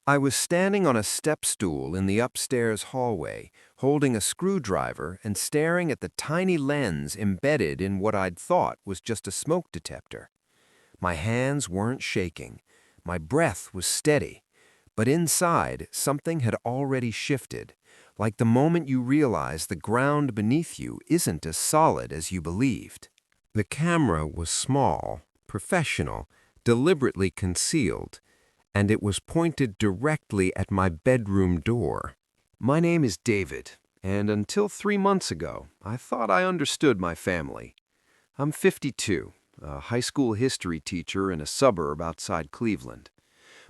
I was standing on a step stool in the upstairs hallway, holding a screwdriver and staring at the tiny lens embedded in what I'd thought was just a smoke detector. My hands weren't shaking. My breath was steady. But inside, something had already shifted, like the moment you realize the ground beneath you isn't as solid as you believed. The camera was small, professional, deliberately concealed, and it was pointed directly at my bedroom door. My name is David, and until 3 months ago, I thought I understood my family. I'm 52, a high school history teacher in a suburb outside Cleveland.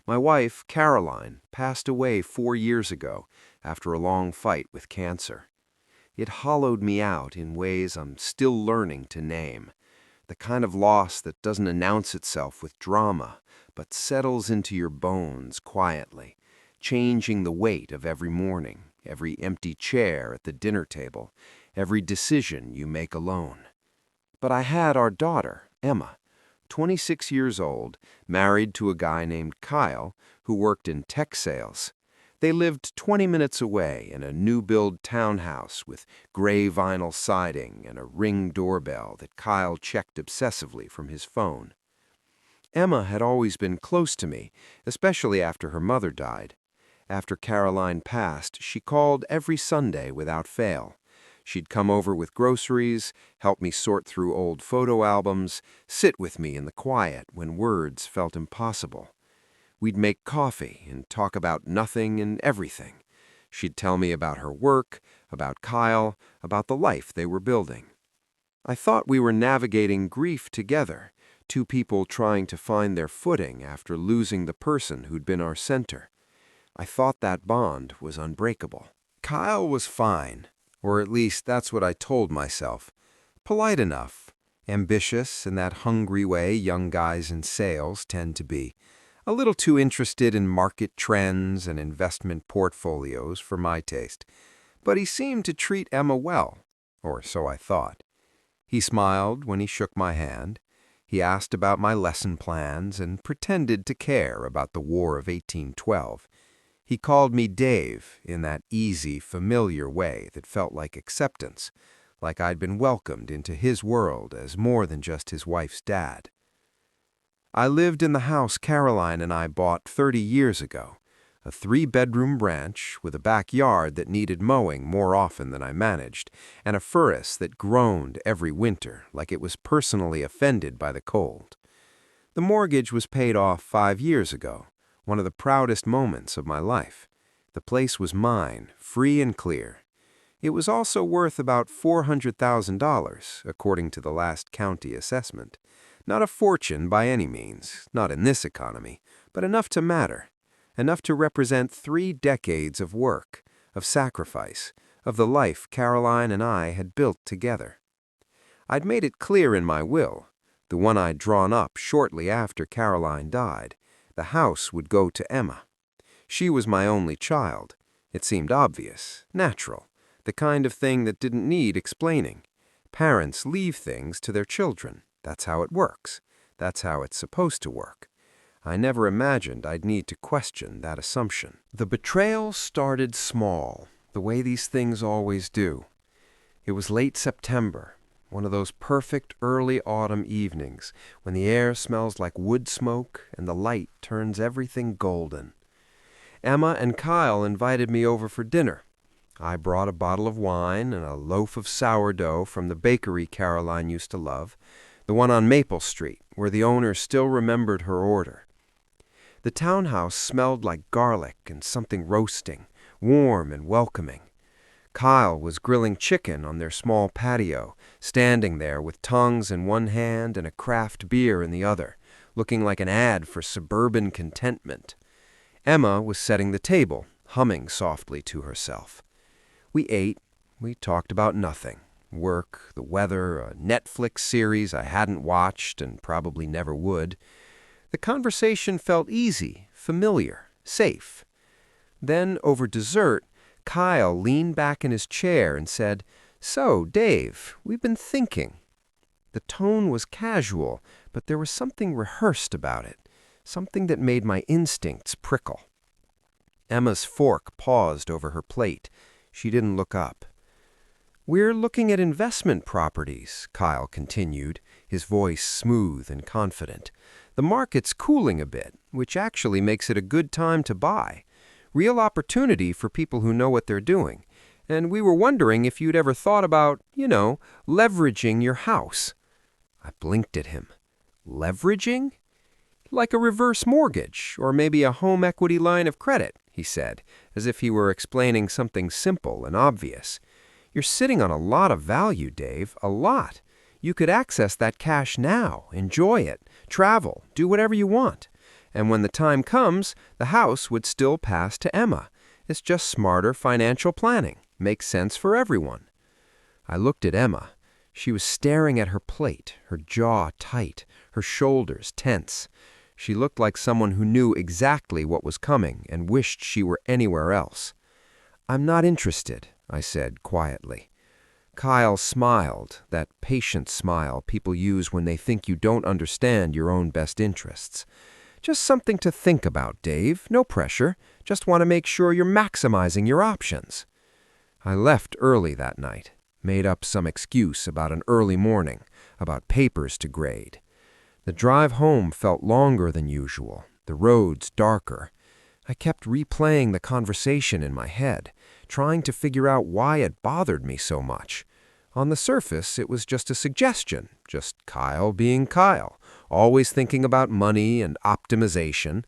My wife, Caroline, passed away 4 years ago after a long fight with cancer. It hollowed me out in ways I'm still learning to name. The kind of loss that doesn't announce itself with drama, but settles into your bones quietly, changing the weight of every morning, every empty chair at the dinner table, every decision you make alone. But I had our daughter, Emma, 26 years old, married to a guy named Kyle who worked in tech sales. They lived 20 minutes away in a new-build townhouse with gray vinyl siding and a Ring doorbell that Kyle checked obsessively from his phone. Emma had always been close to me, especially after her mother died. After Caroline passed, she called every Sunday without fail. She'd come over with groceries, help me sort through old photo albums, sit with me in the quiet when words felt impossible. We'd make coffee and talk about nothing and everything. She'd tell me about her work, about Kyle, about the life they were building. I thought we were navigating grief together, two people trying to find their footing after losing the person who'd been our center. I thought that bond was unbreakable. Kyle was fine, or at least that's what I told myself. Polite enough, ambitious in that hungry way young guys in sales tend to be. A little too interested in market trends and investment portfolios for my taste. But he seemed to treat Emma well, or so I thought. He smiled when he shook my hand. He asked about my lesson plans and pretended to care about the War of 1812. He called me Dave in that easy, familiar way that felt like acceptance, like I'd been welcomed into his world as more than just his wife's dad. I lived in the house Caroline and I bought 30 years ago, a 3-bedroom ranch with a backyard that needed mowing more often than I managed, and a furnace that groaned every winter like it was personally offended by the cold. The mortgage was paid off 5 years ago, one of the proudest moments of my life. The place was mine, free and clear. It was also worth about $400,000, according to the last county assessment. Not a fortune by any means, not in this economy, but enough to matter, enough to represent 3 decades of work, of sacrifice, of the life Caroline and I had built together. I'd made it clear in my will, the one I'd drawn up shortly after Caroline died, the house would go to Emma. She was my only child. It seemed obvious, natural, the kind of thing that didn't need explaining. Parents leave things to their children. That's how it works. That's how it's supposed to work. I never imagined I'd need to question that assumption. The betrayal started small, the way these things always do. It was late September, one of those perfect early autumn evenings when the air smells like wood smoke and the light turns everything golden. Emma and Kyle invited me over for dinner. I brought a bottle of wine and a loaf of sourdough from the bakery Caroline used to love, the one on Maple Street, where the owner still remembered her order. The townhouse smelled like garlic and something roasting, warm and welcoming. Kyle was grilling chicken on their small patio, standing there with tongs in one hand and a craft beer in the other, looking like an ad for suburban contentment. Emma was setting the table, humming softly to herself. We ate. We talked about nothing. Work, the weather, a Netflix series I hadn't watched and probably never would. The conversation felt easy, familiar, safe. Then, over dessert, Kyle leaned back in his chair and said, "So, Dave, we've been thinking." The tone was casual, but there was something rehearsed about it, something that made my instincts prickle. Emma's fork paused over her plate. She didn't look up. "We're looking at investment properties," Kyle continued, his voice smooth and confident. "The market's cooling a bit, which actually makes it a good time to buy. Real opportunity for people who know what they're doing. And we were wondering if you'd ever thought about, leveraging your house." I blinked at him. "Leveraging?" "Like a reverse mortgage, or maybe a home equity line of credit," he said, as if he were explaining something simple and obvious. "You're sitting on a lot of value, Dave, a lot. You could access that cash now, enjoy it, travel, do whatever you want. And when the time comes, the house would still pass to Emma. It's just smarter financial planning. Makes sense for everyone." I looked at Emma. She was staring at her plate, her jaw tight, her shoulders tense. She looked like someone who knew exactly what was coming and wished she were anywhere else. "I'm not interested," I said quietly. Kyle smiled, that patient smile people use when they think you don't understand your own best interests. "Just something to think about, Dave. No pressure. Just want to make sure you're maximizing your options." I left early that night, made up some excuse about an early morning, about papers to grade. The drive home felt longer than usual, the roads darker. I kept replaying the conversation in my head, trying to figure out why it bothered me so much. On the surface, it was just a suggestion, just Kyle being Kyle, always thinking about money and optimization.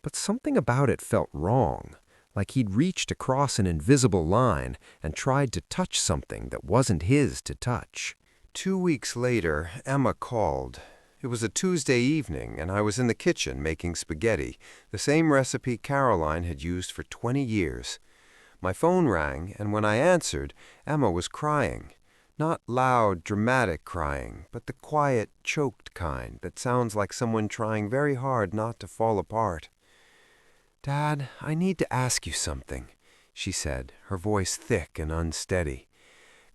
But something about it felt wrong, like he'd reached across an invisible line and tried to touch something that wasn't his to touch. 2 weeks later, Emma called. It was a Tuesday evening, and I was in the kitchen making spaghetti, the same recipe Caroline had used for 20 years. My phone rang, and when I answered, Emma was crying. Not loud, dramatic crying, but the quiet, choked kind that sounds like someone trying very hard not to fall apart. "Dad, I need to ask you something," she said, her voice thick and unsteady.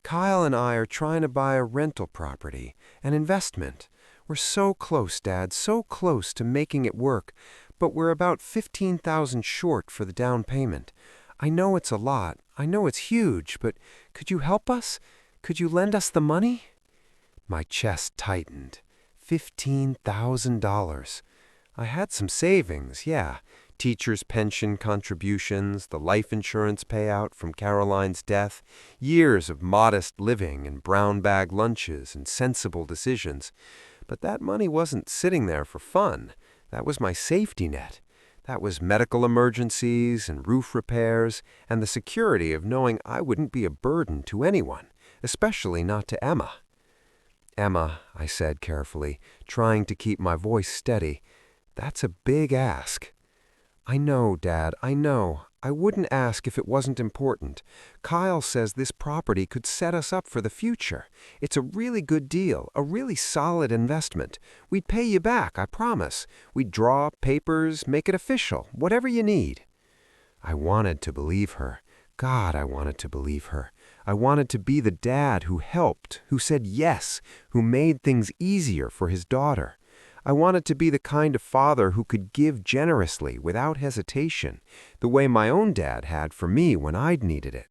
"Kyle and I are trying to buy a rental property, an investment. We're so close, Dad, so close to making it work, but we're about $15,000 short for the down payment. I know it's a lot, I know it's huge, but could you help us? Could you lend us the money?" My chest tightened. $15,000. I had some savings, yeah. Teacher's pension contributions, the life insurance payout from Caroline's death, years of modest living and brown bag lunches and sensible decisions. But that money wasn't sitting there for fun. That was my safety net. That was medical emergencies and roof repairs and the security of knowing I wouldn't be a burden to anyone, especially not to Emma. "Emma," I said carefully, trying to keep my voice steady, "that's a big ask." "I know, Dad, I know. I wouldn't ask if it wasn't important. Kyle says this property could set us up for the future. It's a really good deal, a really solid investment. We'd pay you back, I promise. We'd draw papers, make it official, whatever you need." I wanted to believe her. God, I wanted to believe her. I wanted to be the dad who helped, who said yes, who made things easier for his daughter. I wanted to be the kind of father who could give generously, without hesitation, the way my own dad had for me when I'd needed it.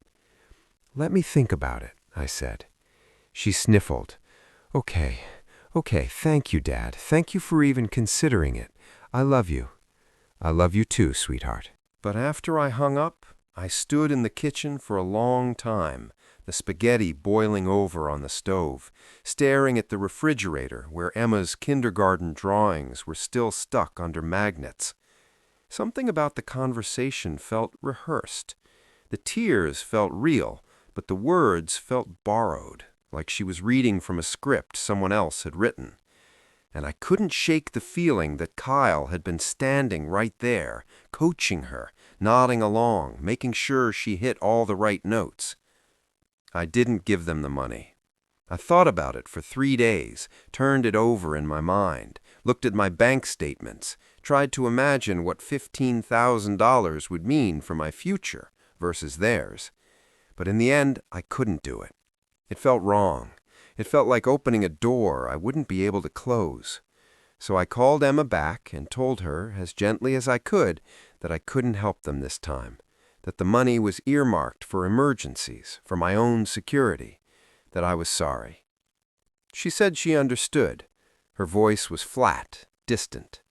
"Let me think about it," I said. She sniffled. Okay, thank you, Dad. Thank you for even considering it. I love you. I love you too, sweetheart." But after I hung up, I stood in the kitchen for a long time, the spaghetti boiling over on the stove, staring at the refrigerator where Emma's kindergarten drawings were still stuck under magnets. Something about the conversation felt rehearsed. The tears felt real, but the words felt borrowed, like she was reading from a script someone else had written. And I couldn't shake the feeling that Kyle had been standing right there, coaching her, nodding along, making sure she hit all the right notes. I didn't give them the money. I thought about it for 3 days, turned it over in my mind, looked at my bank statements, tried to imagine what $15,000 would mean for my future versus theirs. But in the end, I couldn't do it. It felt wrong. It felt like opening a door I wouldn't be able to close. So I called Emma back and told her, as gently as I could, that I couldn't help them this time, that the money was earmarked for emergencies, for my own security, that I was sorry. She said she understood. Her voice was flat, distant.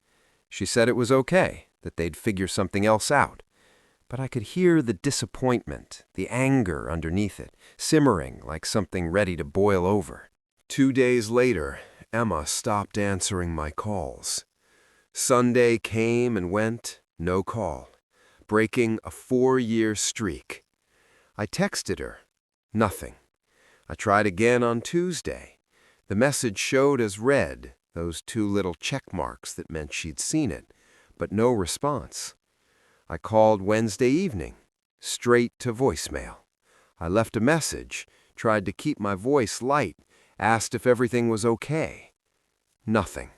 She said it was okay, that they'd figure something else out. But I could hear the disappointment, the anger underneath it, simmering like something ready to boil over. 2 days later, Emma stopped answering my calls. Sunday came and went, no call, breaking a 4-year streak. I texted her. Nothing. I tried again on Tuesday. The message showed as read, those 2 little check marks that meant she'd seen it, but no response. I called Wednesday evening, straight to voicemail. I left a message, tried to keep my voice light, asked if everything was okay. Nothing.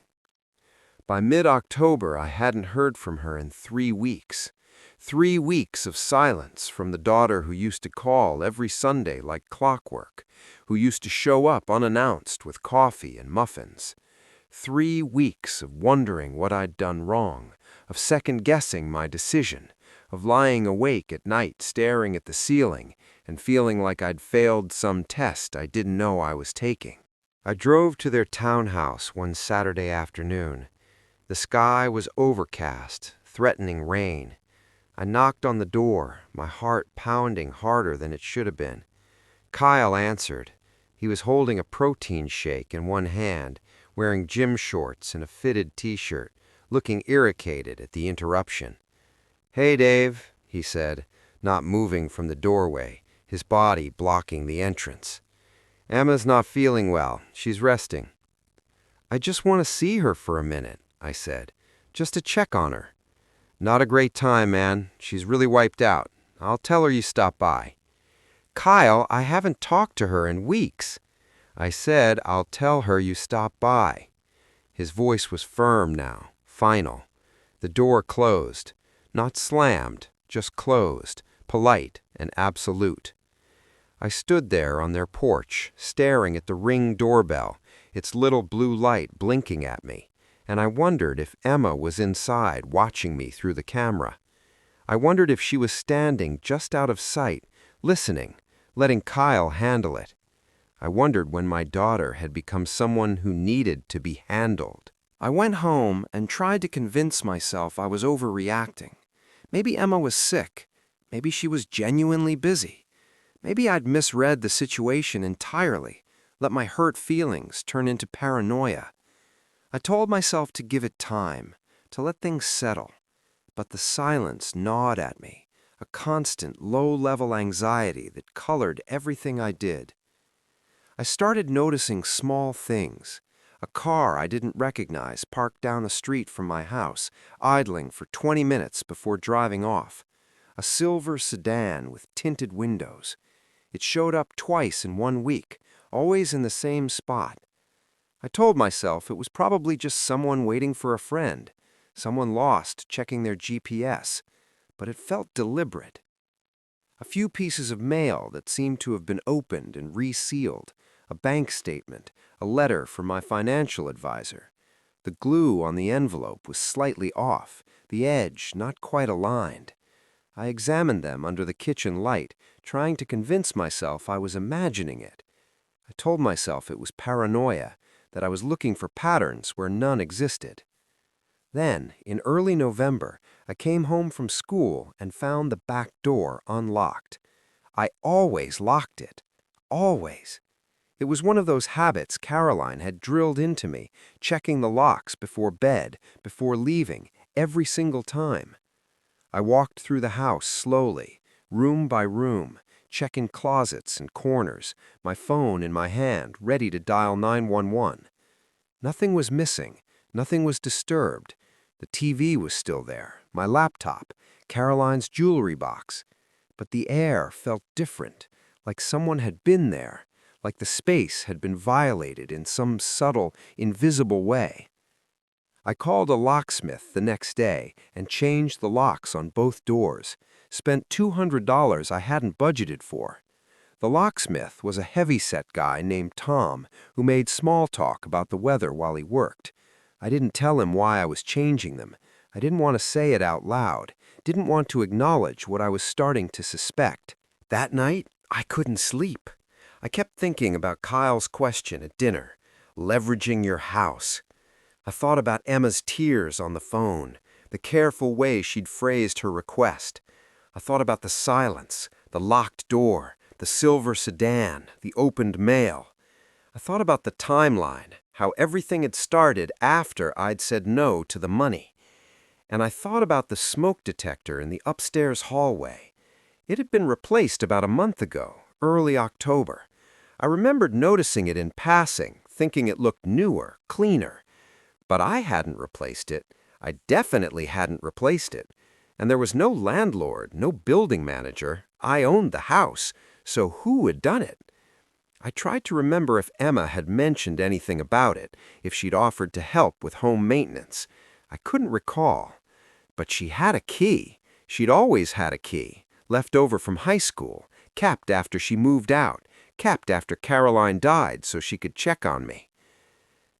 By mid-October, I hadn't heard from her in 3 weeks. 3 weeks of silence from the daughter who used to call every Sunday like clockwork, who used to show up unannounced with coffee and muffins. 3 weeks of wondering what I'd done wrong, of second-guessing my decision, of lying awake at night staring at the ceiling and feeling like I'd failed some test I didn't know I was taking. I drove to their townhouse one Saturday afternoon. The sky was overcast, threatening rain. I knocked on the door, my heart pounding harder than it should have been. Kyle answered. He was holding a protein shake in one hand, wearing gym shorts and a fitted t-shirt, looking irritated at the interruption. "Hey, Dave," he said, not moving from the doorway, his body blocking the entrance. "Emma's not feeling well. She's resting." "I just want to see her for a minute," I said, "just to check on her." "Not a great time, man. She's really wiped out. I'll tell her you stopped by." "Kyle, I haven't talked to her in weeks." "I said I'll tell her you stopped by." His voice was firm now, final. The door closed. Not slammed, just closed, polite and absolute. I stood there on their porch, staring at the Ring doorbell, its little blue light blinking at me, and I wondered if Emma was inside watching me through the camera. I wondered if she was standing just out of sight, listening, letting Kyle handle it. I wondered when my daughter had become someone who needed to be handled. I went home and tried to convince myself I was overreacting. Maybe Emma was sick. Maybe she was genuinely busy. Maybe I'd misread the situation entirely, let my hurt feelings turn into paranoia. I told myself to give it time, to let things settle. But the silence gnawed at me, a constant low-level anxiety that colored everything I did. I started noticing small things. A car I didn't recognize parked down the street from my house, idling for 20 minutes before driving off. A silver sedan with tinted windows. It showed up twice in 1 week, always in the same spot. I told myself it was probably just someone waiting for a friend, someone lost checking their GPS, but it felt deliberate. A few pieces of mail that seemed to have been opened and resealed, a bank statement, a letter from my financial advisor. The glue on the envelope was slightly off, the edge not quite aligned. I examined them under the kitchen light, trying to convince myself I was imagining it. I told myself it was paranoia, that I was looking for patterns where none existed. Then, in early November, I came home from school and found the back door unlocked. I always locked it. Always. It was one of those habits Caroline had drilled into me, checking the locks before bed, before leaving, every single time. I walked through the house slowly, room by room, checking closets and corners, my phone in my hand, ready to dial 911. Nothing was missing. Nothing was disturbed. The TV was still there, my laptop, Caroline's jewelry box. But the air felt different, like someone had been there, like the space had been violated in some subtle, invisible way. I called a locksmith the next day and changed the locks on both doors, spent $200 I hadn't budgeted for. The locksmith was a heavy-set guy named Tom who made small talk about the weather while he worked. I didn't tell him why I was changing them. I didn't want to say it out loud, didn't want to acknowledge what I was starting to suspect. That night, I couldn't sleep. I kept thinking about Kyle's question at dinner, leveraging your house. I thought about Emma's tears on the phone, the careful way she'd phrased her request. I thought about the silence, the locked door, the silver sedan, the opened mail. I thought about the timeline, how everything had started after I'd said no to the money. And I thought about the smoke detector in the upstairs hallway. It had been replaced about a month ago, early October. I remembered noticing it in passing, thinking it looked newer, cleaner. But I hadn't replaced it. I definitely hadn't replaced it. And there was no landlord, no building manager. I owned the house, so who had done it? I tried to remember if Emma had mentioned anything about it, if she'd offered to help with home maintenance. I couldn't recall. But she had a key. She'd always had a key, left over from high school, kept after she moved out, kept after Caroline died so she could check on me.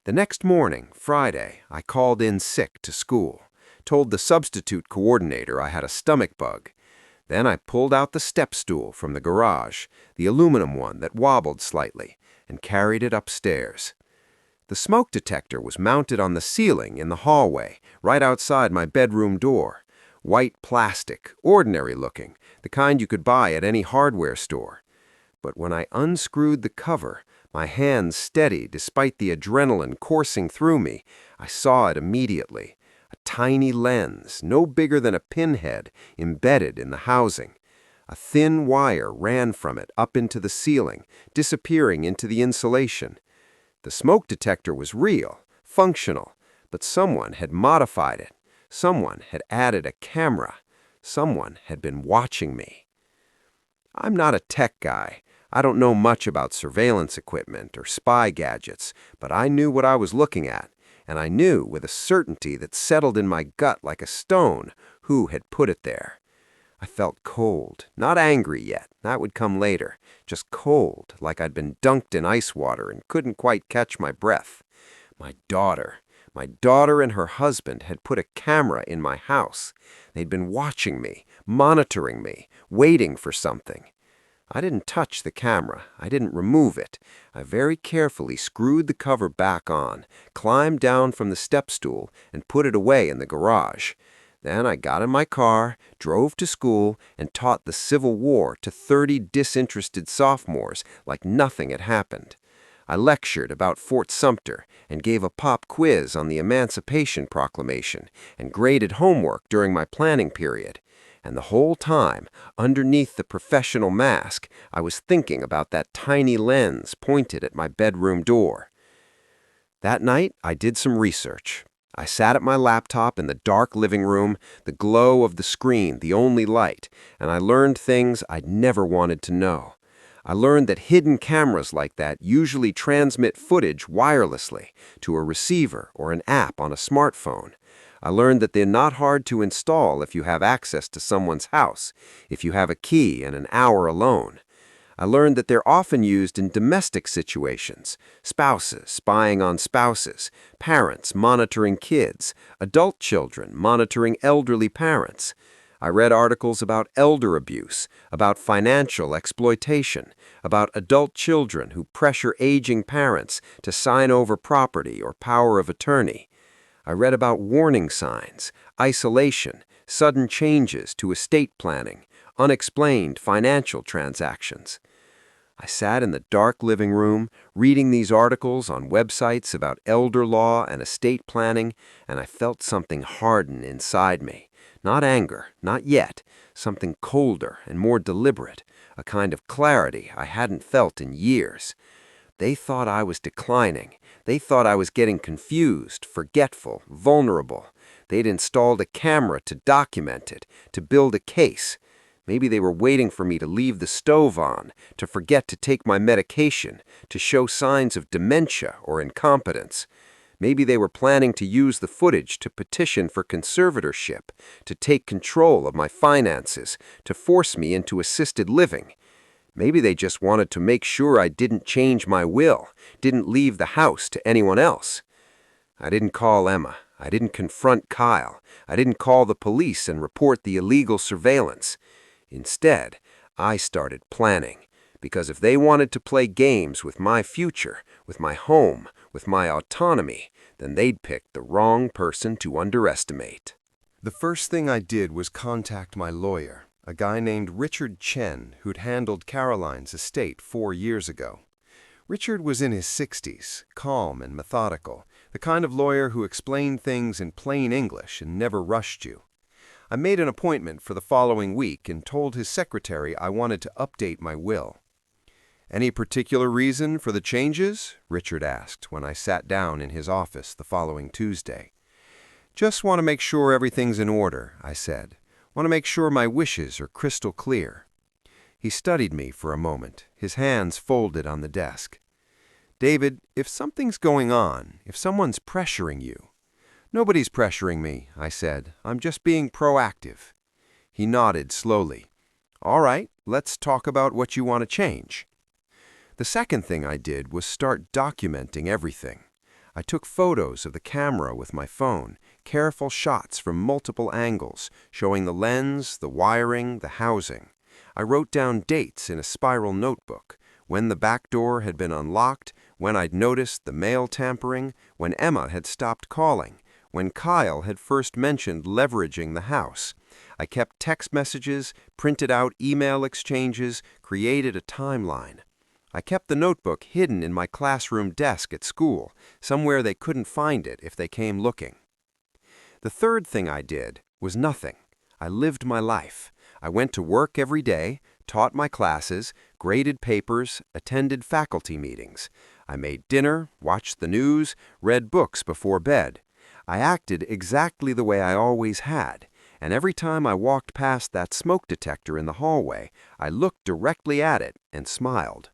The next morning, Friday, I called in sick to school, told the substitute coordinator I had a stomach bug. Then I pulled out the step stool from the garage, the aluminum one that wobbled slightly, and carried it upstairs. The smoke detector was mounted on the ceiling in the hallway, right outside my bedroom door. White plastic, ordinary looking, the kind you could buy at any hardware store. But when I unscrewed the cover, my hands steady despite the adrenaline coursing through me, I saw it immediately. A tiny lens, no bigger than a pinhead, embedded in the housing. A thin wire ran from it up into the ceiling, disappearing into the insulation. The smoke detector was real, functional, but someone had modified it. Someone had added a camera. Someone had been watching me. I'm not a tech guy. I don't know much about surveillance equipment or spy gadgets, but I knew what I was looking at, and I knew with a certainty that settled in my gut like a stone who had put it there. I felt cold, not angry yet, that would come later, just cold, like I'd been dunked in ice water and couldn't quite catch my breath. My daughter and her husband had put a camera in my house. They'd been watching me, monitoring me, waiting for something. I didn't touch the camera. I didn't remove it. I very carefully screwed the cover back on, climbed down from the step stool, and put it away in the garage. Then I got in my car, drove to school, and taught the Civil War to 30 disinterested sophomores like nothing had happened. I lectured about Fort Sumter and gave a pop quiz on the Emancipation Proclamation and graded homework during my planning period. And the whole time, underneath the professional mask, I was thinking about that tiny lens pointed at my bedroom door. That night, I did some research. I sat at my laptop in the dark living room, the glow of the screen the only light, and I learned things I'd never wanted to know. I learned that hidden cameras like that usually transmit footage wirelessly to a receiver or an app on a smartphone. I learned that they're not hard to install if you have access to someone's house, if you have a key and an hour alone. I learned that they're often used in domestic situations, spouses spying on spouses, parents monitoring kids, adult children monitoring elderly parents. I read articles about elder abuse, about financial exploitation, about adult children who pressure aging parents to sign over property or power of attorney. I read about warning signs, isolation, sudden changes to estate planning, unexplained financial transactions. I sat in the dark living room, reading these articles on websites about elder law and estate planning, and I felt something harden inside me. Not anger, not yet, something colder and more deliberate, a kind of clarity I hadn't felt in years. They thought I was declining. They thought I was getting confused, forgetful, vulnerable. They'd installed a camera to document it, to build a case. Maybe they were waiting for me to leave the stove on, to forget to take my medication, to show signs of dementia or incompetence. Maybe they were planning to use the footage to petition for conservatorship, to take control of my finances, to force me into assisted living. Maybe they just wanted to make sure I didn't change my will, didn't leave the house to anyone else. I didn't call Emma. I didn't confront Kyle. I didn't call the police and report the illegal surveillance. Instead, I started planning. Because if they wanted to play games with my future, with my home, with my autonomy, then they'd pick the wrong person to underestimate. The first thing I did was contact my lawyer, a guy named Richard Chen, who'd handled Caroline's estate 4 years ago. Richard was in his 60s, calm and methodical, the kind of lawyer who explained things in plain English and never rushed you. I made an appointment for the following week and told his secretary I wanted to update my will. "Any particular reason for the changes?" Richard asked when I sat down in his office the following Tuesday. "Just want to make sure everything's in order," I said. "Want to make sure my wishes are crystal clear." He studied me for a moment, his hands folded on the desk. "David, if something's going on, if someone's pressuring you—" "Nobody's pressuring me," I said. "I'm just being proactive." He nodded slowly. "All right, let's talk about what you want to change." The second thing I did was start documenting everything. I took photos of the camera with my phone, careful shots from multiple angles, showing the lens, the wiring, the housing. I wrote down dates in a spiral notebook, when the back door had been unlocked, when I'd noticed the mail tampering, when Emma had stopped calling, when Kyle had first mentioned leveraging the house. I kept text messages, printed out email exchanges, created a timeline. I kept the notebook hidden in my classroom desk at school, somewhere they couldn't find it if they came looking. The third thing I did was nothing. I lived my life. I went to work every day, taught my classes, graded papers, attended faculty meetings. I made dinner, watched the news, read books before bed. I acted exactly the way I always had, and every time I walked past that smoke detector in the hallway, I looked directly at it and smiled.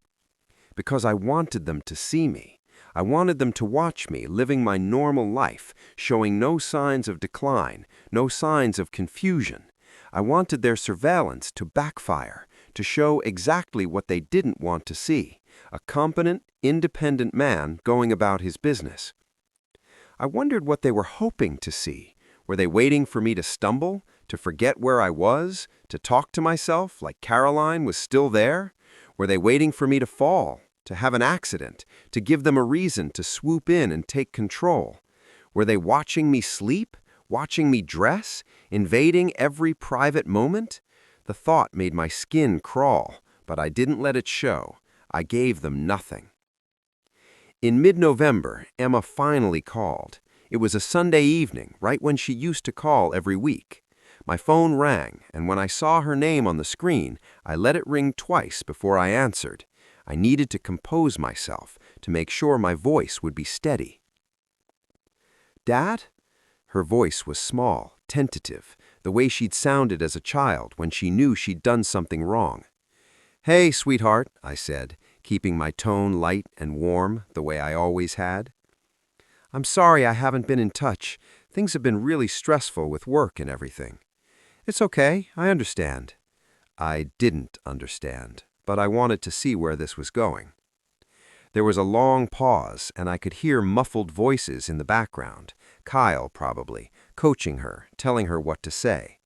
Because I wanted them to see me. I wanted them to watch me living my normal life, showing no signs of decline, no signs of confusion. I wanted their surveillance to backfire, to show exactly what they didn't want to see, a competent, independent man going about his business. I wondered what they were hoping to see. Were they waiting for me to stumble, to forget where I was, to talk to myself like Caroline was still there? Were they waiting for me to fall, to have an accident, to give them a reason to swoop in and take control? Were they watching me sleep, watching me dress, invading every private moment? The thought made my skin crawl, but I didn't let it show. I gave them nothing. In mid-November, Emma finally called. It was a Sunday evening, right when she used to call every week. My phone rang, and when I saw her name on the screen, I let it ring twice before I answered. I needed to compose myself, to make sure my voice would be steady. "Dad?" Her voice was small, tentative, the way she'd sounded as a child when she knew she'd done something wrong. "Hey, sweetheart," I said, keeping my tone light and warm, the way I always had. "I'm sorry I haven't been in touch. Things have been really stressful with work and everything." "It's okay, I understand." I didn't understand, but I wanted to see where this was going. There was a long pause, and I could hear muffled voices in the background. Kyle, probably, coaching her, telling her what to say.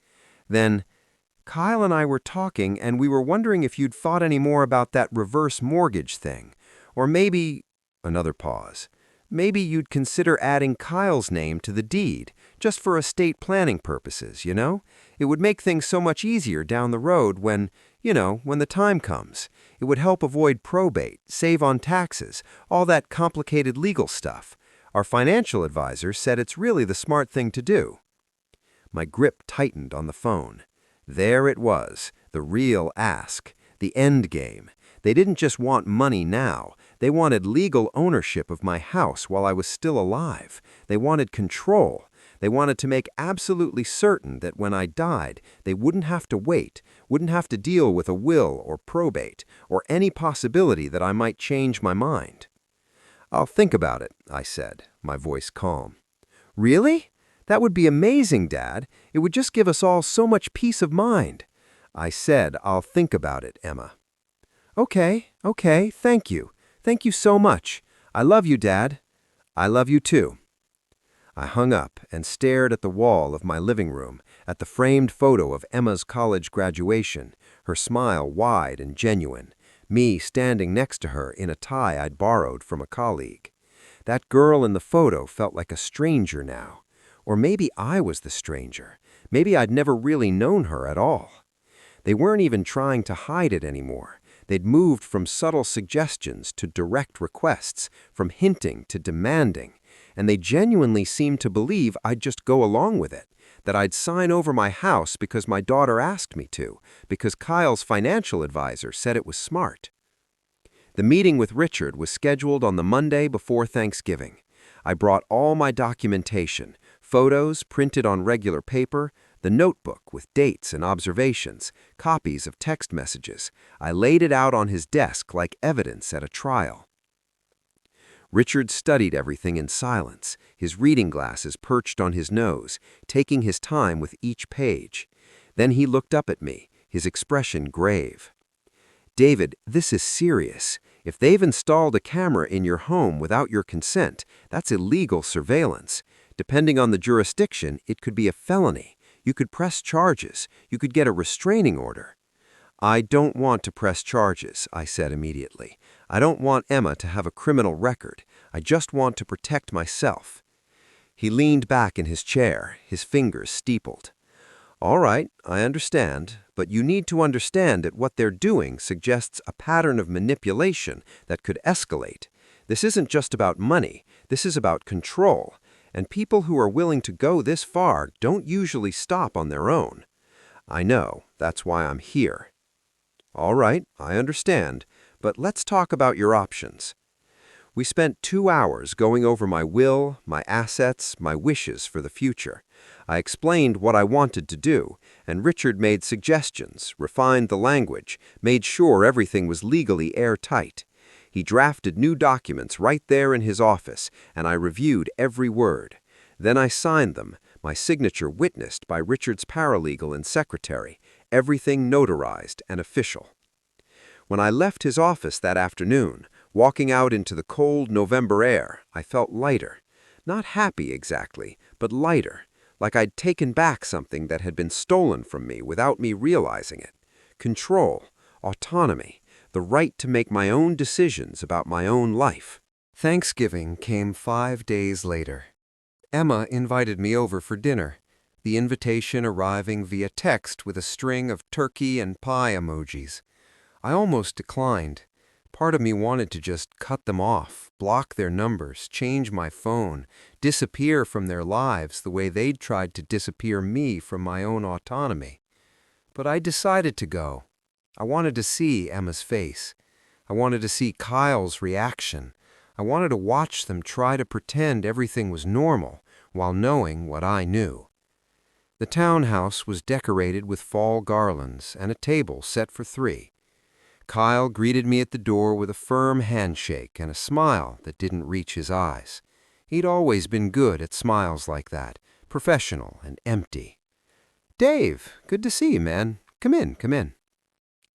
Then, "Kyle and I were talking, and we were wondering if you'd thought any more about that reverse mortgage thing. Or maybe—" Another pause. "Maybe you'd consider adding Kyle's name to the deed, just for estate planning purposes, you know? It would make things so much easier down the road when the time comes. It would help avoid probate, save on taxes, all that complicated legal stuff. Our financial advisor said it's really the smart thing to do." My grip tightened on the phone. There it was, the real ask, the end game. They didn't just want money now. They wanted legal ownership of my house while I was still alive. They wanted control. They wanted to make absolutely certain that when I died, they wouldn't have to wait, wouldn't have to deal with a will or probate, or any possibility that I might change my mind. "I'll think about it," I said, my voice calm. "Really? That would be amazing, Dad. It would just give us all so much peace of mind." I said, "I'll think about it, Emma." Okay, thank you. Thank you so much. I love you, Dad. I love you too." I hung up and stared at the wall of my living room, at the framed photo of Emma's college graduation, her smile wide and genuine, me standing next to her in a tie I'd borrowed from a colleague. That girl in the photo felt like a stranger now. Or maybe I was the stranger. Maybe I'd never really known her at all. They weren't even trying to hide it anymore. They'd moved from subtle suggestions to direct requests, from hinting to demanding, and they genuinely seemed to believe I'd just go along with it, that I'd sign over my house because my daughter asked me to, because Kyle's financial advisor said it was smart. The meeting with Richard was scheduled on the Monday before Thanksgiving. I brought all my documentation, photos printed on regular paper, the notebook with dates and observations, copies of text messages. I laid it out on his desk like evidence at a trial. Richard studied everything in silence, his reading glasses perched on his nose, taking his time with each page. Then he looked up at me, his expression grave. "David, this is serious. If they've installed a camera in your home without your consent, that's illegal surveillance. Depending on the jurisdiction, it could be a felony. You could press charges. You could get a restraining order." "I don't want to press charges," I said immediately. "I don't want Emma to have a criminal record. I just want to protect myself." He leaned back in his chair, his fingers steepled. "All right, I understand, but you need to understand that what they're doing suggests a pattern of manipulation that could escalate. This isn't just about money, this is about control, and people who are willing to go this far don't usually stop on their own. I know, that's why I'm here." "All right, I understand, but let's talk about your options." We spent 2 hours going over my will, my assets, my wishes for the future. I explained what I wanted to do, and Richard made suggestions, refined the language, made sure everything was legally airtight. He drafted new documents right there in his office, and I reviewed every word. Then I signed them, my signature witnessed by Richard's paralegal and secretary, everything notarized and official. When I left his office that afternoon, walking out into the cold November air, I felt lighter. Not happy exactly, but lighter, like I'd taken back something that had been stolen from me without me realizing it. Control, autonomy, the right to make my own decisions about my own life. Thanksgiving came 5 days later. Emma invited me over for dinner, the invitation arriving via text with a string of turkey and pie emojis. I almost declined. Part of me wanted to just cut them off, block their numbers, change my phone, disappear from their lives the way they'd tried to disappear me from my own autonomy. But I decided to go. I wanted to see Emma's face. I wanted to see Kyle's reaction. I wanted to watch them try to pretend everything was normal while knowing what I knew. The townhouse was decorated with fall garlands and a table set for 3. Kyle greeted me at the door with a firm handshake and a smile that didn't reach his eyes. He'd always been good at smiles like that, professional and empty. "Dave, good to see you, man. Come in, come in."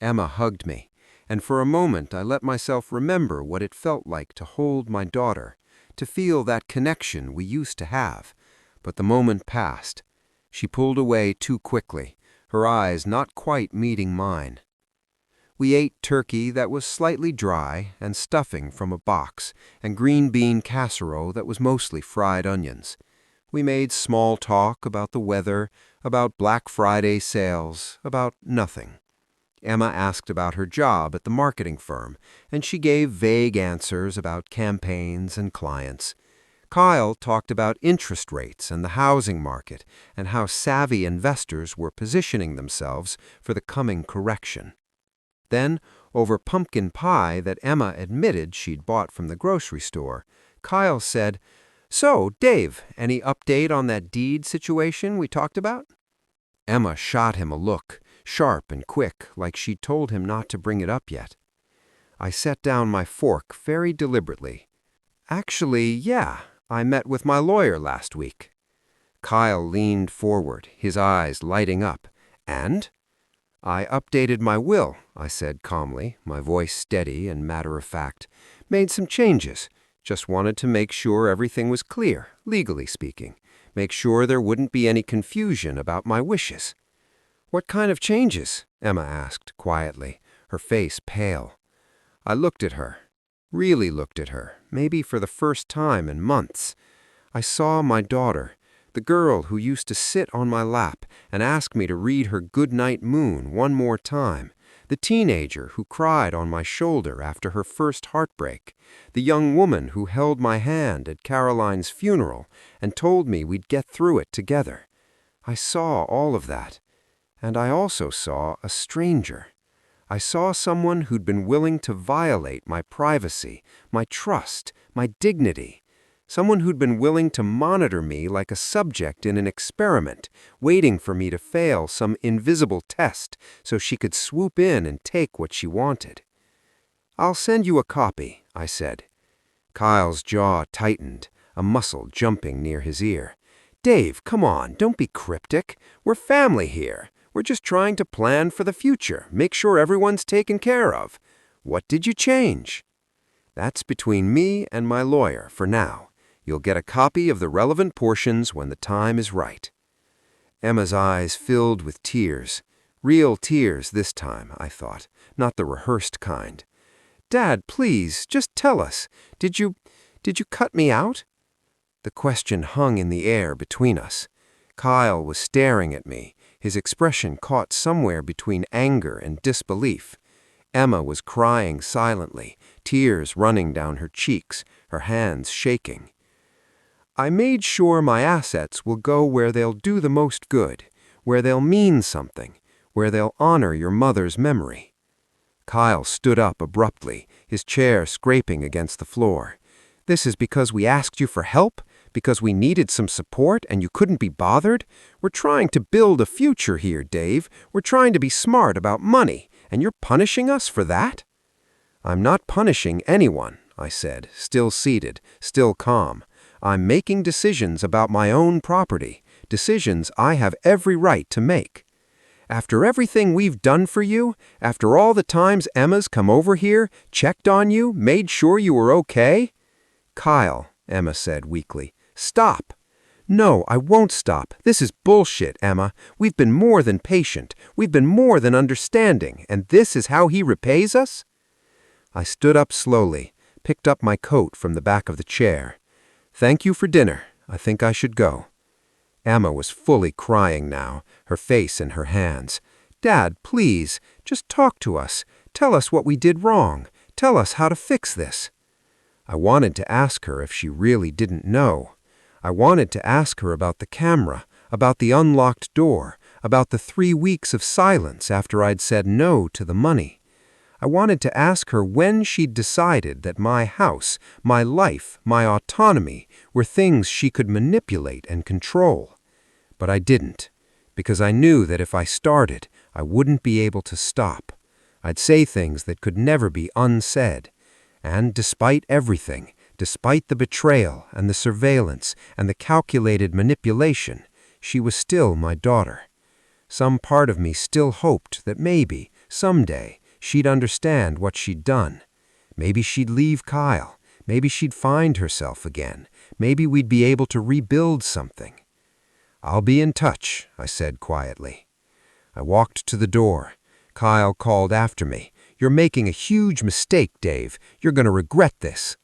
Emma hugged me, and for a moment I let myself remember what it felt like to hold my daughter, to feel that connection we used to have. But the moment passed. She pulled away too quickly, her eyes not quite meeting mine. We ate turkey that was slightly dry and stuffing from a box, and green bean casserole that was mostly fried onions. We made small talk about the weather, about Black Friday sales, about nothing. Emma asked about her job at the marketing firm, and she gave vague answers about campaigns and clients. Kyle talked about interest rates and the housing market, and how savvy investors were positioning themselves for the coming correction. Then, over pumpkin pie that Emma admitted she'd bought from the grocery store, Kyle said, "So, Dave, any update on that deed situation we talked about?" Emma shot him a look, sharp and quick, like she'd told him not to bring it up yet. I set down my fork very deliberately. "Actually, yeah, I met with my lawyer last week." Kyle leaned forward, his eyes lighting up. "And?" "I updated my will," I said calmly, my voice steady and matter-of-fact. "Made some changes. Just wanted to make sure everything was clear, legally speaking. Make sure there wouldn't be any confusion about my wishes. What kind of changes? Emma asked quietly, her face pale. I looked at her, really looked at her, maybe for the first time in months. I saw my daughter, the girl who used to sit on my lap and ask me to read her goodnight moon one more time, the teenager who cried on my shoulder after her first heartbreak, the young woman who held my hand at Caroline's funeral and told me we'd get through it together. I saw all of that, and I also saw a stranger. I saw someone who'd been willing to violate my privacy, my trust, my dignity. Someone who'd been willing to monitor me like a subject in an experiment, waiting for me to fail some invisible test so she could swoop in and take what she wanted. "I'll send you a copy," I said. Kyle's jaw tightened, a muscle jumping near his ear. "Dave, come on, don't be cryptic. We're family here. We're just trying to plan for the future, make sure everyone's taken care of. What did you change?" "That's between me and my lawyer for now. You'll get a copy of the relevant portions when the time is right." Emma's eyes filled with tears. Real tears this time, I thought, not the rehearsed kind. "Dad, please, just tell us. Did you cut me out?" The question hung in the air between us. Kyle was staring at me, his expression caught somewhere between anger and disbelief. Emma was crying silently, tears running down her cheeks, her hands shaking. "I made sure my assets will go where they'll do the most good, where they'll mean something, where they'll honor your mother's memory." Kyle stood up abruptly, his chair scraping against the floor. "This is because we asked you for help? Because we needed some support and you couldn't be bothered? We're trying to build a future here, Dave. We're trying to be smart about money, and you're punishing us for that?" "I'm not punishing anyone," I said, still seated, still calm. "I'm making decisions about my own property, decisions I have every right to make. After everything we've done for you, after all the times Emma's come over here, checked on you, made sure you were okay?" "Kyle," Emma said weakly, "stop." "No, I won't stop. This is bullshit, Emma. We've been more than patient. We've been more than understanding, and this is how he repays us?" I stood up slowly, picked up my coat from the back of the chair. "Thank you for dinner. I think I should go." Emma was fully crying now, her face in her hands. "Dad, please, just talk to us. Tell us what we did wrong. Tell us how to fix this." I wanted to ask her if she really didn't know. I wanted to ask her about the camera, about the unlocked door, about the 3 weeks of silence after I'd said no to the money. I wanted to ask her when she'd decided that my house, my life, my autonomy were things she could manipulate and control. But I didn't, because I knew that if I started, I wouldn't be able to stop. I'd say things that could never be unsaid. And despite everything, despite the betrayal and the surveillance and the calculated manipulation, she was still my daughter. Some part of me still hoped that maybe, someday, she'd understand what she'd done. Maybe she'd leave Kyle. Maybe she'd find herself again. Maybe we'd be able to rebuild something. "I'll be in touch," I said quietly. I walked to the door. Kyle called after me. "You're making a huge mistake, Dave. You're going to regret this."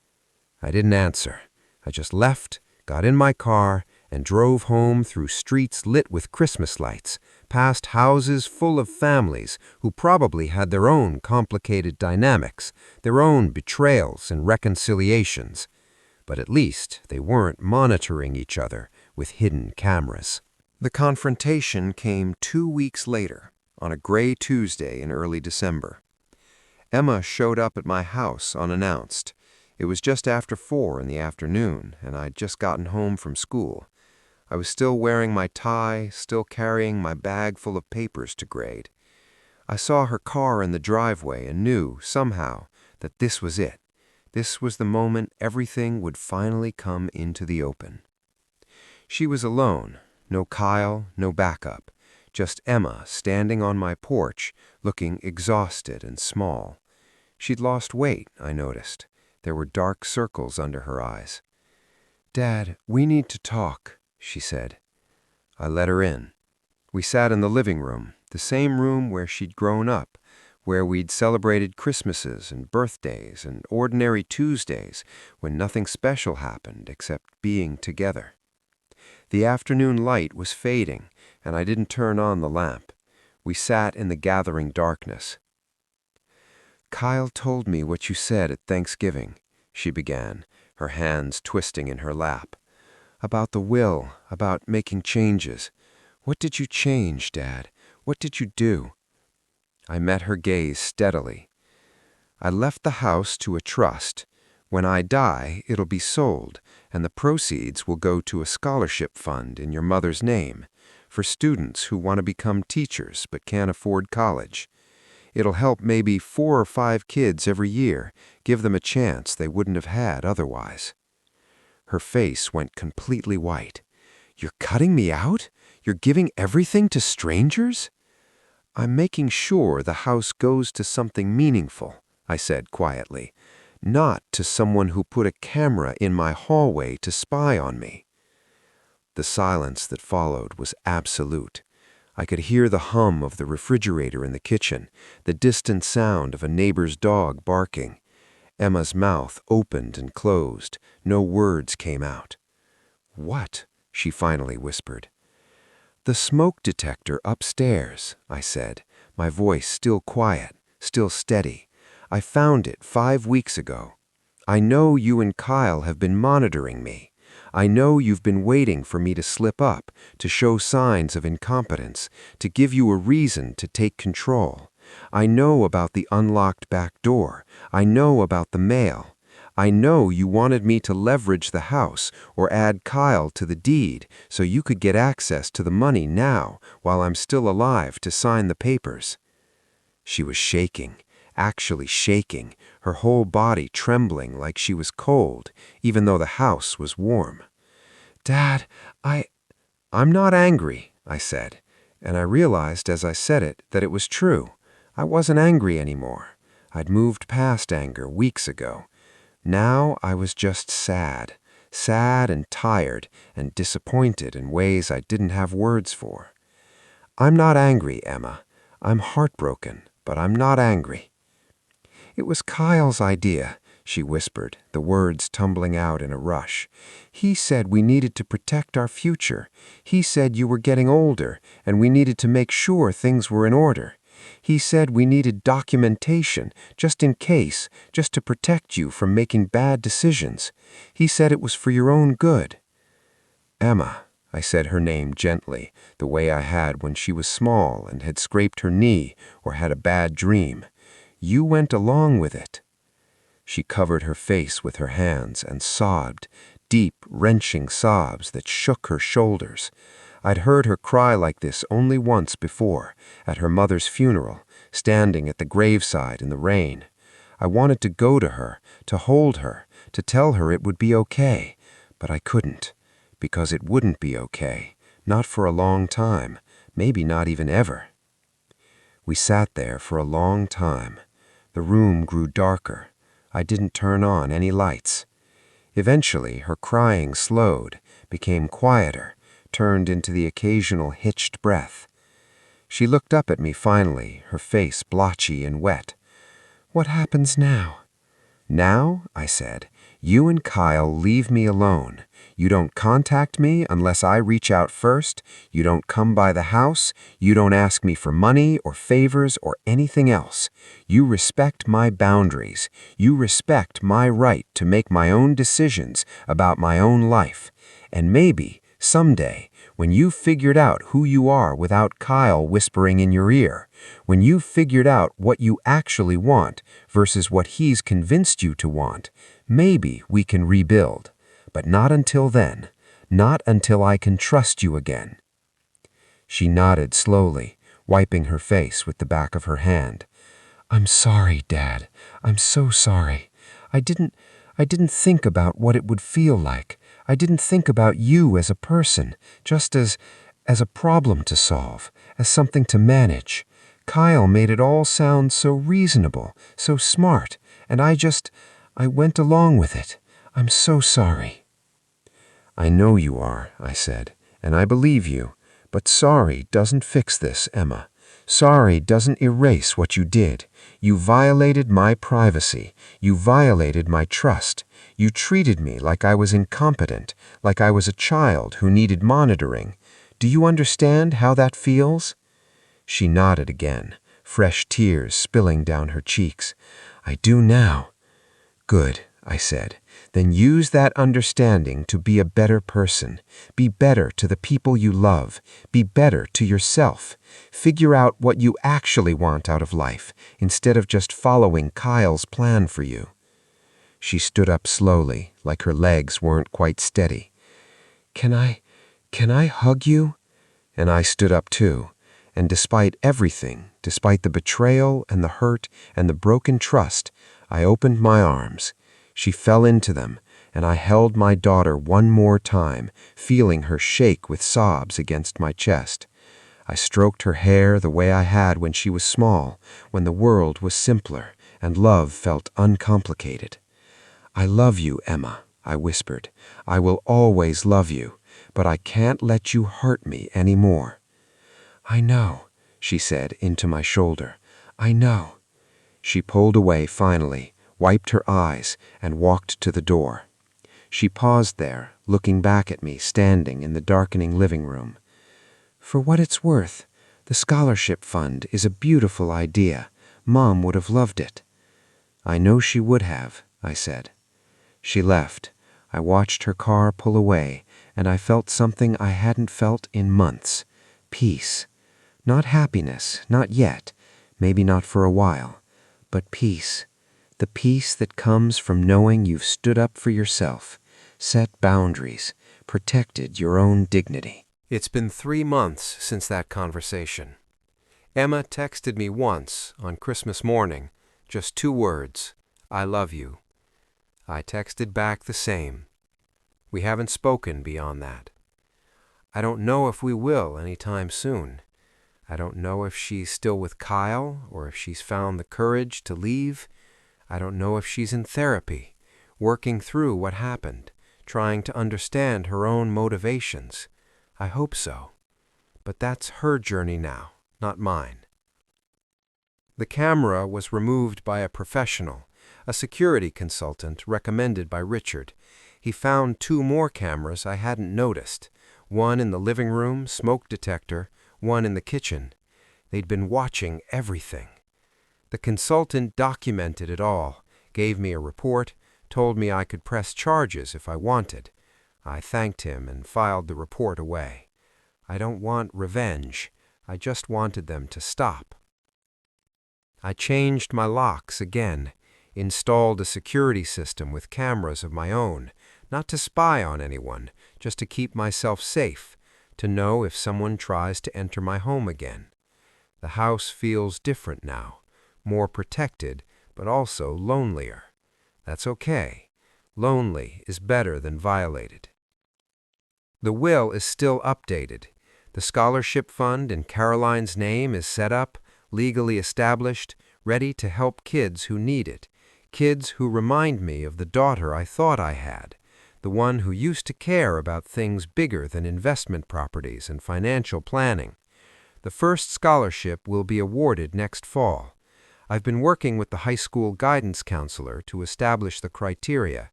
I didn't answer. I just left, got in my car, and drove home through streets lit with Christmas lights, past houses full of families who probably had their own complicated dynamics, their own betrayals and reconciliations. But at least they weren't monitoring each other with hidden cameras. The confrontation came 2 weeks later, on a gray Tuesday in early December. Emma showed up at my house unannounced. It was just after 4 in the afternoon, and I'd just gotten home from school. I was still wearing my tie, still carrying my bag full of papers to grade. I saw her car in the driveway and knew, somehow, that this was it. This was the moment everything would finally come into the open. She was alone, no Kyle, no backup, just Emma standing on my porch, looking exhausted and small. She'd lost weight, I noticed. There were dark circles under her eyes. "Dad, we need to talk," she said. I let her in. We sat in the living room, the same room where she'd grown up, where we'd celebrated Christmases and birthdays and ordinary Tuesdays when nothing special happened except being together. The afternoon light was fading, and I didn't turn on the lamp. We sat in the gathering darkness. "Kyle told me what you said at Thanksgiving," she began, her hands twisting in her lap. "About the will, about making changes. What did you change, Dad? What did you do?" I met her gaze steadily. "I left the house to a trust. When I die, it'll be sold, and the proceeds will go to a scholarship fund in your mother's name, for students who want to become teachers but can't afford college. It'll help maybe 4 or 5 kids every year, give them a chance they wouldn't have had otherwise." Her face went completely white. "You're cutting me out? You're giving everything to strangers?" "I'm making sure the house goes to something meaningful," I said quietly, "not to someone who put a camera in my hallway to spy on me." The silence that followed was absolute. I could hear the hum of the refrigerator in the kitchen, the distant sound of a neighbor's dog barking. Emma's mouth opened and closed. No words came out. "What?" she finally whispered. "The smoke detector upstairs," I said, my voice still quiet, still steady. "I found it 5 weeks ago. I know you and Kyle have been monitoring me. I know you've been waiting for me to slip up, to show signs of incompetence, to give you a reason to take control. I know about the unlocked back door. I know about the mail. I know you wanted me to leverage the house or add Kyle to the deed so you could get access to the money now while I'm still alive to sign the papers." She was shaking, actually shaking, her whole body trembling like she was cold, even though the house was warm. "Dad, I'm not angry," I said, and I realized as I said it that it was true. I wasn't angry anymore. I'd moved past anger weeks ago. Now I was just sad and tired and disappointed in ways I didn't have words for. "I'm not angry, Emma. I'm heartbroken, but I'm not angry." "It was Kyle's idea," she whispered, the words tumbling out in a rush. "He said we needed to protect our future. He said you were getting older and we needed to make sure things were in order. He said we needed documentation, just in case, just to protect you from making bad decisions. He said it was for your own good." "Emma," I said her name gently, the way I had when she was small and had scraped her knee or had a bad dream. "You went along with it." She covered her face with her hands and sobbed, deep, wrenching sobs that shook her shoulders. I'd heard her cry like this only once before, at her mother's funeral, standing at the graveside in the rain. I wanted to go to her, to hold her, to tell her it would be okay, but I couldn't, because it wouldn't be okay, not for a long time, maybe not even ever. We sat there for a long time. The room grew darker. I didn't turn on any lights. Eventually, her crying slowed, became quieter, turned into the occasional hitched breath. She looked up at me finally, her face blotchy and wet. "What happens now?" "Now," I said, "you and Kyle leave me alone. You don't contact me unless I reach out first. You don't come by the house. You don't ask me for money or favors or anything else. You respect my boundaries. You respect my right to make my own decisions about my own life. And maybe, someday, when you've figured out who you are without Kyle whispering in your ear, when you've figured out what you actually want versus what he's convinced you to want, maybe we can rebuild. But not until then. Not until I can trust you again." She nodded slowly, wiping her face with the back of her hand. "I'm sorry, Dad. I'm so sorry. I didn't think about what it would feel like. I didn't think about you as a person, just as a problem to solve, as something to manage. Kyle made it all sound so reasonable, so smart, and I I went along with it. I'm so sorry." "I know you are," I said, "and I believe you. But sorry doesn't fix this, Emma. Sorry doesn't erase what you did. You violated my privacy. You violated my trust. You treated me like I was incompetent, like I was a child who needed monitoring. Do you understand how that feels?" She nodded again, fresh tears spilling down her cheeks. "I do now." "Good," I said. "Then use that understanding to be a better person. Be better to the people you love. Be better to yourself. Figure out what you actually want out of life, instead of just following Kyle's plan for you." She stood up slowly, like her legs weren't quite steady. Can I hug you?" And I stood up too. And despite everything, despite the betrayal and the hurt and the broken trust, I opened my arms. She fell into them, and I held my daughter one more time, feeling her shake with sobs against my chest. I stroked her hair the way I had when she was small, when the world was simpler and love felt uncomplicated. "I love you, Emma," I whispered. "I will always love you, but I can't let you hurt me anymore." "I know," she said into my shoulder. "I know." She pulled away finally, wiped her eyes, and walked to the door. She paused there, looking back at me standing in the darkening living room. "For what it's worth, the scholarship fund is a beautiful idea. Mom would have loved it." "I know she would have," I said. She left. I watched her car pull away, and I felt something I hadn't felt in months. Peace. Not happiness, not yet, maybe not for a while, but peace. The peace that comes from knowing you've stood up for yourself, set boundaries, protected your own dignity. It's been 3 months since that conversation. Emma texted me once on Christmas morning, just 2 words, "I love you." I texted back the same. We haven't spoken beyond that. I don't know if we will anytime soon. I don't know if she's still with Kyle or if she's found the courage to leave. I don't know if she's in therapy, working through what happened, trying to understand her own motivations. I hope so. But that's her journey now, not mine. The camera was removed by a professional, a security consultant recommended by Richard. He found 2 more cameras I hadn't noticed, one in the living room, smoke detector, one in the kitchen. They'd been watching everything. The consultant documented it all, gave me a report, told me I could press charges if I wanted. I thanked him and filed the report away. I don't want revenge. I just wanted them to stop. I changed my locks again, installed a security system with cameras of my own, not to spy on anyone, just to keep myself safe, to know if someone tries to enter my home again. The house feels different now, more protected, but also lonelier. That's okay. Lonely is better than violated. The will is still updated. The scholarship fund in Caroline's name is set up, legally established, ready to help kids who need it, kids who remind me of the daughter I thought I had, the one who used to care about things bigger than investment properties and financial planning. The first scholarship will be awarded next fall. I've been working with the high school guidance counselor to establish the criteria.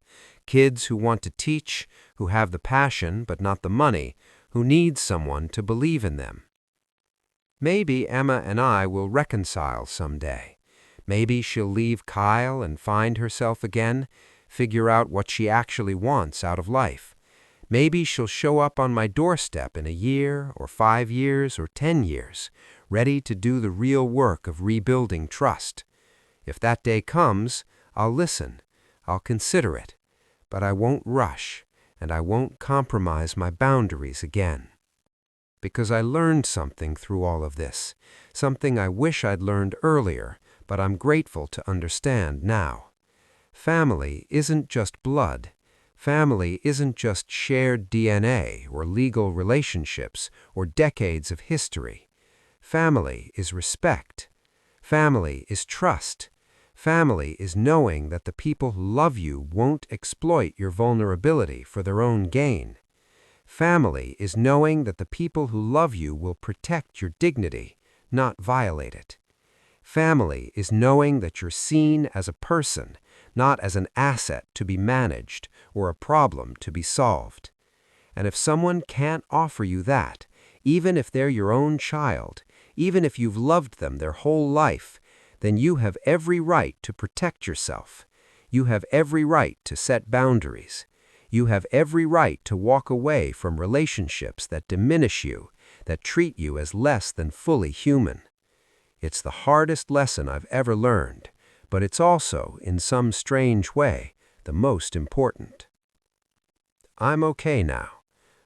Kids who want to teach, who have the passion but not the money, who need someone to believe in them. Maybe Emma and I will reconcile someday. Maybe she'll leave Kyle and find herself again, figure out what she actually wants out of life. Maybe she'll show up on my doorstep in a year or 5 years or 10 years, ready to do the real work of rebuilding trust. If that day comes, I'll listen, I'll consider it, but I won't rush, and I won't compromise my boundaries again. Because I learned something through all of this, something I wish I'd learned earlier, but I'm grateful to understand now. Family isn't just blood. Family isn't just shared DNA or legal relationships or decades of history. Family is respect. Family is trust. Family is knowing that the people who love you won't exploit your vulnerability for their own gain. Family is knowing that the people who love you will protect your dignity, not violate it. Family is knowing that you're seen as a person, not as an asset to be managed or a problem to be solved. And if someone can't offer you that, even if they're your own child, even if you've loved them their whole life, then you have every right to protect yourself. You have every right to set boundaries. You have every right to walk away from relationships that diminish you, that treat you as less than fully human. It's the hardest lesson I've ever learned, but it's also, in some strange way, the most important. I'm okay now.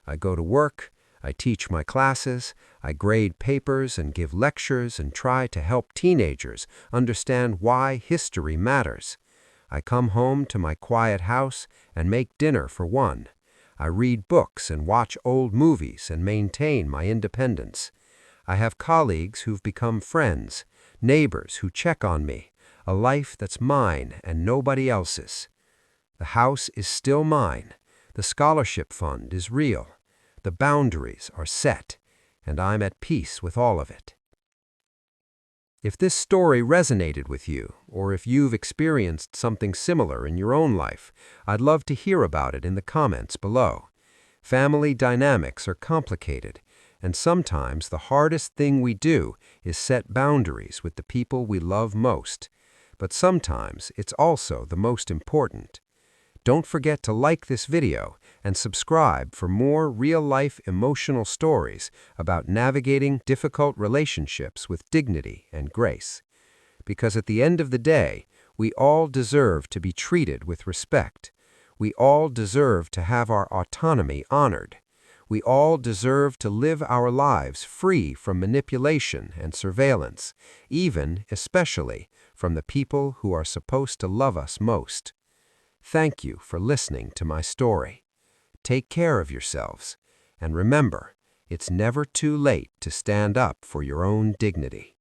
I go to work, I teach my classes, I grade papers and give lectures and try to help teenagers understand why history matters. I come home to my quiet house and make dinner for one. I read books and watch old movies and maintain my independence. I have colleagues who've become friends, neighbors who check on me, a life that's mine and nobody else's. The house is still mine. The scholarship fund is real. The boundaries are set, and I'm at peace with all of it. If this story resonated with you, or if you've experienced something similar in your own life, I'd love to hear about it in the comments below. Family dynamics are complicated, and sometimes the hardest thing we do is set boundaries with the people we love most. But sometimes it's also the most important. Don't forget to like this video and subscribe for more real-life emotional stories about navigating difficult relationships with dignity and grace. Because at the end of the day, we all deserve to be treated with respect. We all deserve to have our autonomy honored. We all deserve to live our lives free from manipulation and surveillance, even, especially, from the people who are supposed to love us most. Thank you for listening to my story. Take care of yourselves, and remember, it's never too late to stand up for your own dignity.